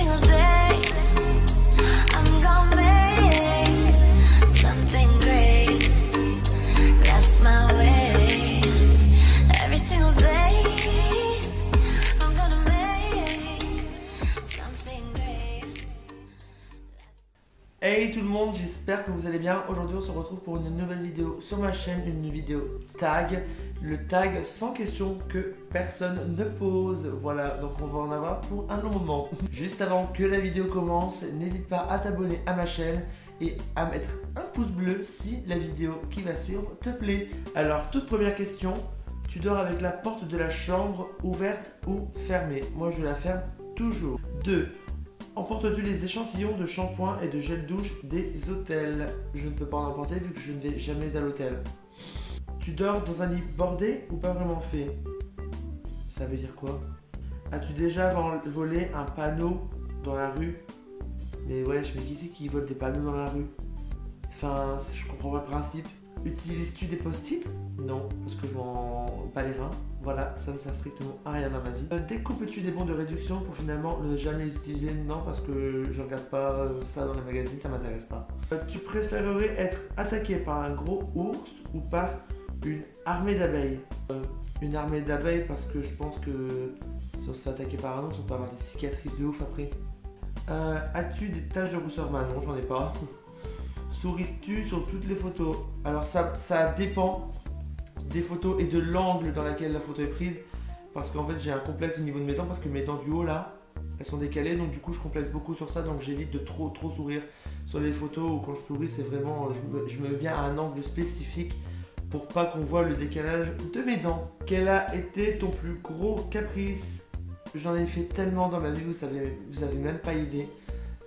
single day I'm gonna make something great. That's my way. Every single day I'm gonna make something great. Hey tout le monde, j'espère que vous allez bien. Aujourd'hui on se retrouve pour une nouvelle vidéo sur ma chaîne, une vidéo tag. Le tag sans question que personne ne pose. Voilà, donc on va en avoir pour un long moment. Juste avant que la vidéo commence, n'hésite pas à t'abonner à ma chaîne et à mettre un pouce bleu si la vidéo qui va suivre te plaît. Alors toute première question, tu dors avec la porte de la chambre ouverte ou fermée? Moi je la ferme toujours. 2. Emportes-tu les échantillons de shampoing et de gel douche des hôtels? Je ne peux pas en emporter vu que je ne vais jamais à l'hôtel. Tu dors dans un lit bordé ou pas vraiment fait? Ça veut dire quoi? As-tu déjà volé un panneau dans la rue? Mais wesh, mais qui c'est qui vole des panneaux dans la rue? Enfin, je comprends pas le principe. Utilises-tu des post-it? Non, parce que je m'en bats les reins. Voilà, ça ne sert strictement à rien dans ma vie. Découpes-tu des bons de réduction pour finalement ne jamais les utiliser? Non, parce que je regarde pas ça dans les magazines, ça m'intéresse pas. Tu préférerais être attaqué par un gros ours ou par une armée d'abeilles? Une armée d'abeilles parce que je pense que si on se fait attaquer par un ours, on peut avoir des cicatrices de ouf après. As-tu des taches de rousseur? Bah non, j'en ai pas. Souris-tu sur toutes les photos? Alors ça dépend des photos et de l'angle dans lequel la photo est prise, parce qu'en fait j'ai un complexe au niveau de mes dents, parce que mes dents du haut là elles sont décalées, donc du coup je complexe beaucoup sur ça, donc j'évite de trop sourire sur les photos, ou quand je souris c'est vraiment je me mets bien à un angle spécifique pour pas qu'on voit le décalage de mes dents. Quel a été ton plus gros caprice? J'en ai fait tellement dans ma vie, vous avez même pas idée.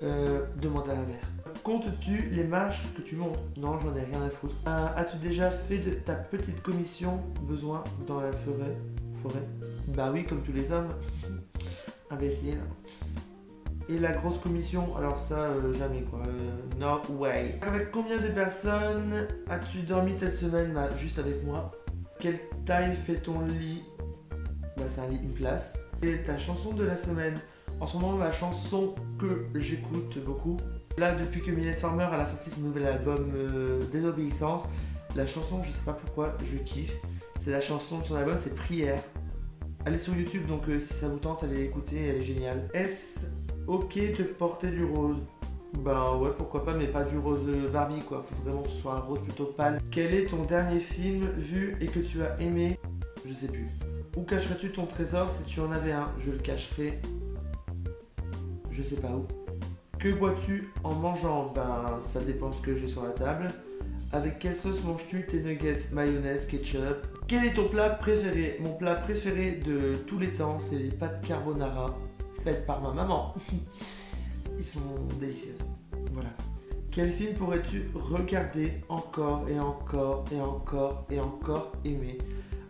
Demandez à ma mère. Comptes-tu les marches que tu montes? Non, j'en ai rien à foutre. As-tu déjà fait de ta petite commission besoin dans la forêt? Bah oui, comme tous les hommes. Imbécile. Et la grosse commission? Alors ça, jamais quoi. No way. Avec combien de personnes as-tu dormi cette semaine? Bah juste avec moi. Quelle taille fait ton lit? Bah c'est un lit, une place. Et ta chanson de la semaine? En ce moment, ma chanson que j'écoute beaucoup, là depuis que Mylène Farmer elle a sorti son nouvel album Désobéissance, la chanson, je sais pas pourquoi, je kiffe. C'est la chanson de son album, c'est Prière. Allez sur YouTube, donc si ça vous tente, allez l'écouter, elle est géniale. Est-ce ok de porter du rose? Ben ouais, pourquoi pas, mais pas du rose Barbie quoi, faut vraiment que ce soit un rose plutôt pâle. Quel est ton dernier film vu et que tu as aimé? Je sais plus. Où cacherais-tu ton trésor si tu en avais un? Je le cacherais... je sais pas où. Que bois-tu en mangeant? Ben ça dépend ce que j'ai sur la table. Avec quelle sauce manges-tu tes nuggets? Mayonnaise, ketchup. Quel est ton plat préféré? Mon plat préféré de tous les temps, c'est les pâtes carbonara faites par ma maman. Ils sont délicieuses. Voilà. Quel film pourrais-tu regarder encore et encore et encore et encore aimer?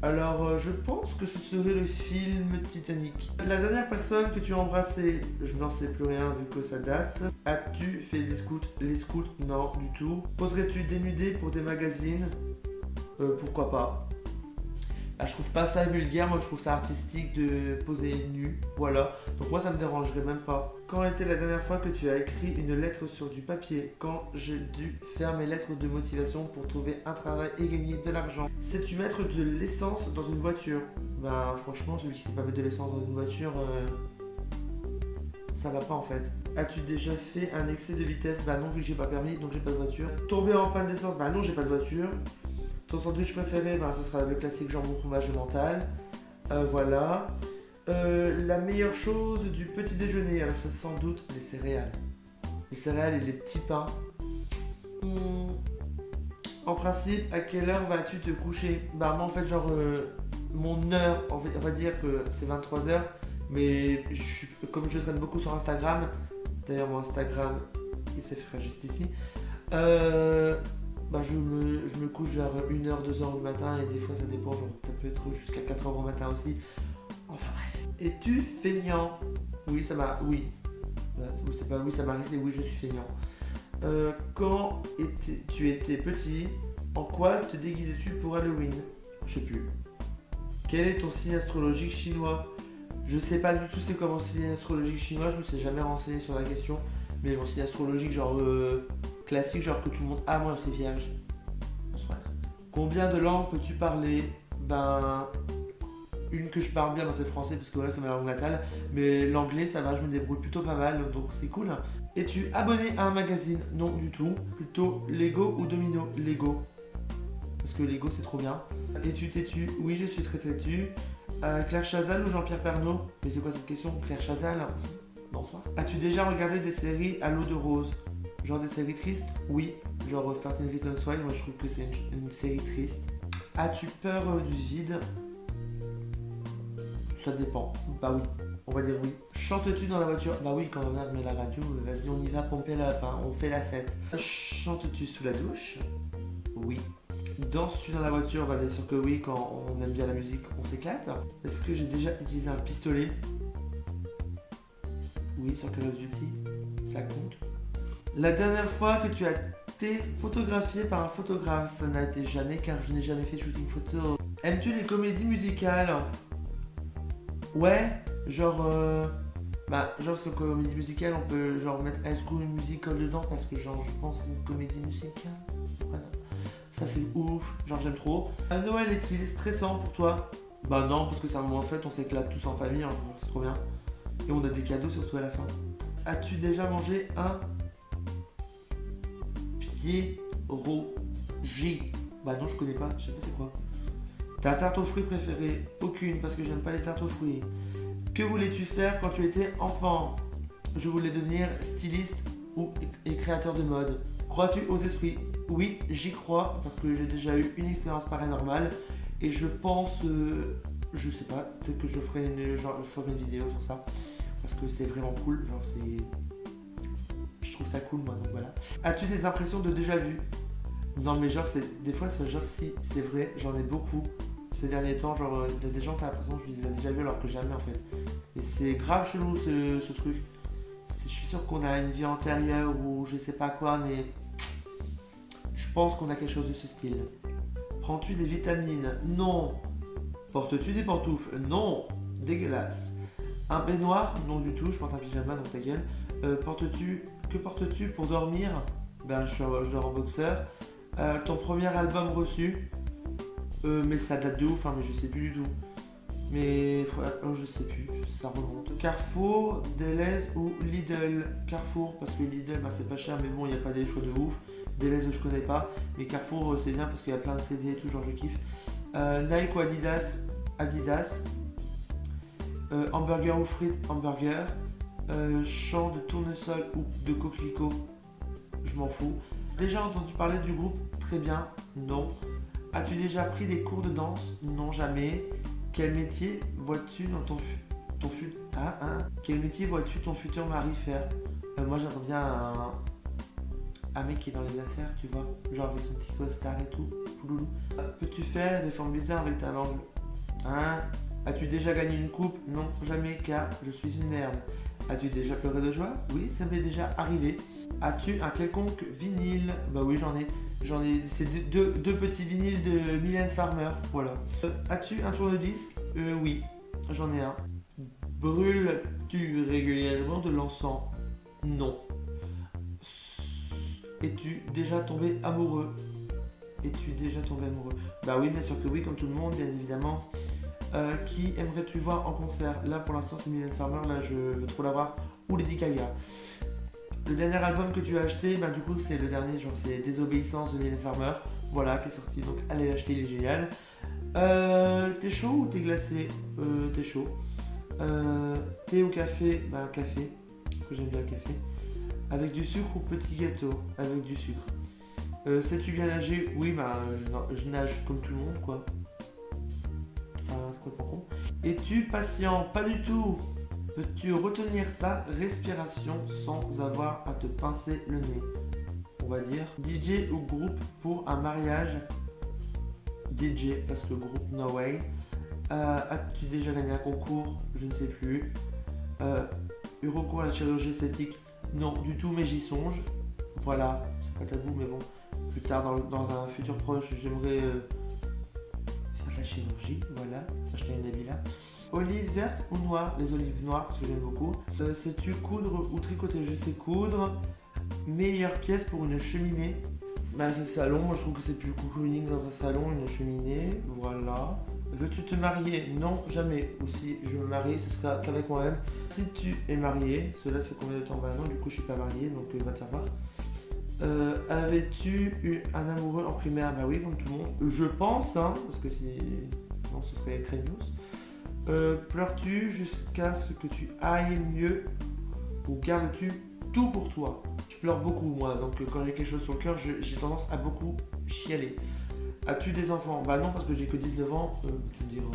Alors, je pense que ce serait le film Titanic. La dernière personne que tu as embrassée, je n'en sais plus rien vu que ça date. As-tu fait des scouts? Les scouts, non, du tout. Poserais-tu dénudé pour des magazines? Pourquoi pas. Ah, je trouve pas ça vulgaire, moi je trouve ça artistique de poser nu, voilà. Donc moi ça me dérangerait même pas. Quand était la dernière fois que tu as écrit une lettre sur du papier? Quand j'ai dû faire mes lettres de motivation pour trouver un travail et gagner de l'argent. Sais-tu mettre de l'essence dans une voiture? Bah franchement, celui qui sait pas mettre de l'essence dans une voiture, ça va pas en fait. As-tu déjà fait un excès de vitesse? Bah non, vu que j'ai pas permis, donc j'ai pas de voiture. Tomber en panne d'essence? Bah non, j'ai pas de voiture. Ton sandwich préféré, ben, ce sera le classique jambon fromage et mental. Voilà. La meilleure chose du petit déjeuner, alors c'est sans doute les céréales. Les céréales et les petits pains. En principe, à quelle heure vas-tu te coucher? Bah moi en fait genre mon heure, on va dire que c'est 23h. Mais comme je traîne beaucoup sur Instagram, d'ailleurs mon Instagram il s'affichera juste ici. Bah je me couche vers 1h, 2h du matin, et des fois ça dépend, genre ça peut être jusqu'à 4h au matin aussi. Enfin bref. Es-tu feignant? Oui, ça m'a... Oui. C'est pas oui, ça m'arrive, c'est oui, je suis feignant. Quand tu étais petit, en quoi te déguisais-tu pour Halloween? Je sais plus. Quel est ton signe astrologique chinois? Je sais pas du tout c'est comment c'est astrologique chinois, je me suis jamais renseigné sur la question. Mais bon, c'est astrologique genre classique, genre que tout le monde... Ah, moi c'est vierge. Bonsoir. Combien de langues peux-tu parler? Ben... Une que je parle bien, c'est le français parce que voilà, c'est ma langue natale. Mais l'anglais, ça va, je me débrouille plutôt pas mal, donc c'est cool. Es-tu abonné à un magazine? Non du tout. Plutôt Lego ou Domino? Lego. Parce que Lego c'est trop bien. Es-tu têtu? Oui, je suis très têtu. Claire Chazal ou Jean-Pierre Pernaut? Mais c'est quoi cette question? Claire Chazal? Bonsoir. As-tu déjà regardé des séries à l'eau de rose? Genre des séries tristes? Oui. Genre 13 Reasons Why, moi je trouve que c'est une série triste. As-tu peur du vide? Ça dépend. Bah oui. On va dire oui. Chantes-tu dans la voiture? Bah oui, quand on met la radio, vas-y on y va pomper la pain, on fait la fête. Chantes-tu sous la douche? Oui. Danses-tu dans la voiture? Bah bien sûr que oui, quand on aime bien la musique, on s'éclate. Est-ce que j'ai déjà utilisé un pistolet? Oui, sur Call of Duty, ça compte. La dernière fois que tu as été photographié par un photographe? Ça n'a été jamais, car je n'ai jamais fait de shooting photo. Aimes-tu les comédies musicales? Ouais, genre sur comédie musicale, on peut genre mettre High School Musical dedans parce que genre je pense que c'est une comédie musicale. Voilà. Ça c'est ouf, genre j'aime trop. Noël est-il stressant pour toi? Bah non, parce que c'est un moment de fête, on s'éclate tous en famille, hein, c'est trop bien. Et on a des cadeaux surtout à la fin. As-tu déjà mangé un pierogi? Bah non, je connais pas, je sais pas c'est quoi. Ta tarte aux fruits préférée? Aucune, parce que j'aime pas les tartes aux fruits. Que voulais-tu faire quand tu étais enfant? Je voulais devenir styliste et créateur de mode. Crois-tu aux esprits? Oui, j'y crois, parce que j'ai déjà eu une expérience paranormale. Et je pense, je sais pas, peut-être que je ferai une vidéo sur ça. Parce que c'est vraiment cool, genre c'est... Je trouve ça cool moi, donc voilà. As-tu des impressions de déjà vu? Non mais genre, des fois, genre si, c'est vrai, j'en ai beaucoup. Ces derniers temps, genre, il y a des gens, t'as l'impression que je les ai déjà vus alors que jamais en fait. Et c'est grave chelou ce truc. Je suis sûr qu'on a une vie antérieure ou je sais pas quoi, mais je pense qu'on a quelque chose de ce style. Prends-tu des vitamines? Non. Portes-tu des pantoufles? Non. Dégueulasse. Un baignoire? Non du tout, je porte un pyjama, donc ta gueule. Que portes-tu pour dormir? Ben, je dors en boxeur. Ton premier album reçu? Mais ça date de ouf, hein, mais je sais plus du tout. Mais je sais plus, ça remonte. Carrefour, Deleuze ou Lidl? Carrefour, parce que Lidl, bah, c'est pas cher, mais bon, il n'y a pas des choix de ouf. Deleuze, je connais pas. Mais Carrefour, c'est bien parce qu'il y a plein de CD et tout, genre je kiffe. Nike ou Adidas? Adidas. Hamburger ou frites? Hamburger. Champ de tournesol ou de coquelicot? Je m'en fous. Déjà entendu parler du groupe Très Bien? Non. As-tu déjà pris des cours de danse? Non, jamais. Quel métier vois-tu dans Quel métier vois-tu ton futur mari faire? Moi, j'aimerais bien un mec qui est dans les affaires, tu vois, genre avec son petit costard et tout. Peux-tu faire des formes bizarres avec ta langue? Hein? As-tu déjà gagné une coupe? Non, jamais, car je suis une merde. As-tu déjà pleuré de joie? Oui, ça m'est déjà arrivé. As-tu un quelconque vinyle? Bah oui, j'en ai. C'est deux petits vinyles de Mylène Farmer, voilà. As-tu un tourne-disque? Oui, j'en ai un. Brûles-tu régulièrement de l'encens? Non. Es-tu déjà tombé amoureux? Bah oui, bien sûr que oui, comme tout le monde, bien évidemment. Qui aimerais-tu voir en concert? Là, pour l'instant, c'est Mylène Farmer, là, je veux trop la voir. Ou Lady Gaga. Le dernier album que tu as acheté, bah du coup c'est le dernier, genre c'est Désobéissance de Mylène Farmer, voilà, qui est sorti, donc allez l'acheter, il est génial. T'es chaud ou t'es glacé? T'es chaud. Thé ou café? Bah café, parce que j'aime bien le café. Avec du sucre ou petit gâteau? Avec du sucre. Sais-tu bien nager? Oui, bah je nage comme tout le monde, quoi. Enfin, c'est complètement con. Es-tu patient? Pas du tout. Peux-tu retenir ta respiration sans avoir à te pincer le nez? On va dire DJ ou groupe pour un mariage? DJ, parce que groupe no way. As-tu déjà gagné un concours? Je ne sais plus. Eu recours à la chirurgie esthétique? Non du tout, mais j'y songe. Voilà, c'est pas tabou, mais bon, plus tard dans un futur proche, j'aimerais faire la chirurgie, voilà, acheter une habit là. Olives vertes ou noires? Les olives noires parce que j'aime beaucoup. Sais-tu coudre ou tricoter? Je sais coudre. Meilleure pièce pour une cheminée? Bah c'est le salon, moi je trouve que c'est plus cocooning dans un salon, une cheminée, voilà. Veux-tu te marier? Non, jamais. Ou si je me marie, ce sera qu'avec moi-même. Si tu es marié, cela fait combien de temps? Bah non, du coup je suis pas marié, donc va te savoir. Avais-tu eu un amoureux en primaire? Bah oui, comme tout le monde. Je pense, hein, parce que si... Non, ce serait craignos. Pleures-tu jusqu'à ce que tu ailles mieux? Ou gardes-tu tout pour toi? Je pleure beaucoup, moi, donc quand j'ai quelque chose sur le cœur, j'ai tendance à beaucoup chialer. As-tu des enfants? Bah non, parce que j'ai que 19 ans. Tu me diras,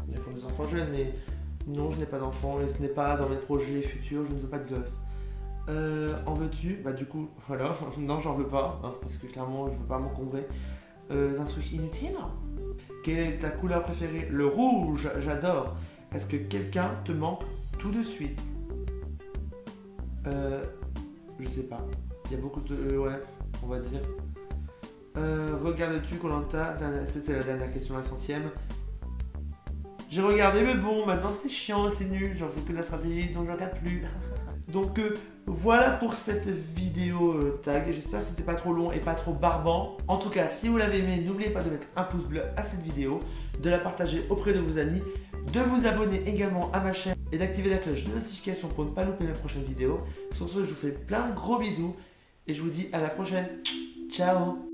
il faut des enfants jeunes, mais non, je n'ai pas d'enfants et ce n'est pas dans mes projets futurs, je ne veux pas de gosse. En veux-tu? Bah du coup, voilà, non, j'en veux pas, hein, parce que clairement, je veux pas m'encombrer d'un truc inutile. Quelle est ta couleur préférée? Le rouge, j'adore. Est-ce que quelqu'un te manque tout de suite? Je sais pas. Il y a beaucoup de... ouais, on va dire. Regardes-tu Koh-Lanta? C'était la dernière question, la 100e. J'ai regardé, mais bon, maintenant c'est chiant, c'est nul. Genre, c'est que de la stratégie, donc je regarde plus. Donc voilà pour cette vidéo tag. J'espère que c'était pas trop long et pas trop barbant. En tout cas, si vous l'avez aimé, n'oubliez pas de mettre un pouce bleu à cette vidéo, de la partager auprès de vos amis, de vous abonner également à ma chaîne et d'activer la cloche de notification pour ne pas louper mes prochaines vidéos. Sur ce, je vous fais plein de gros bisous et je vous dis à la prochaine. Ciao!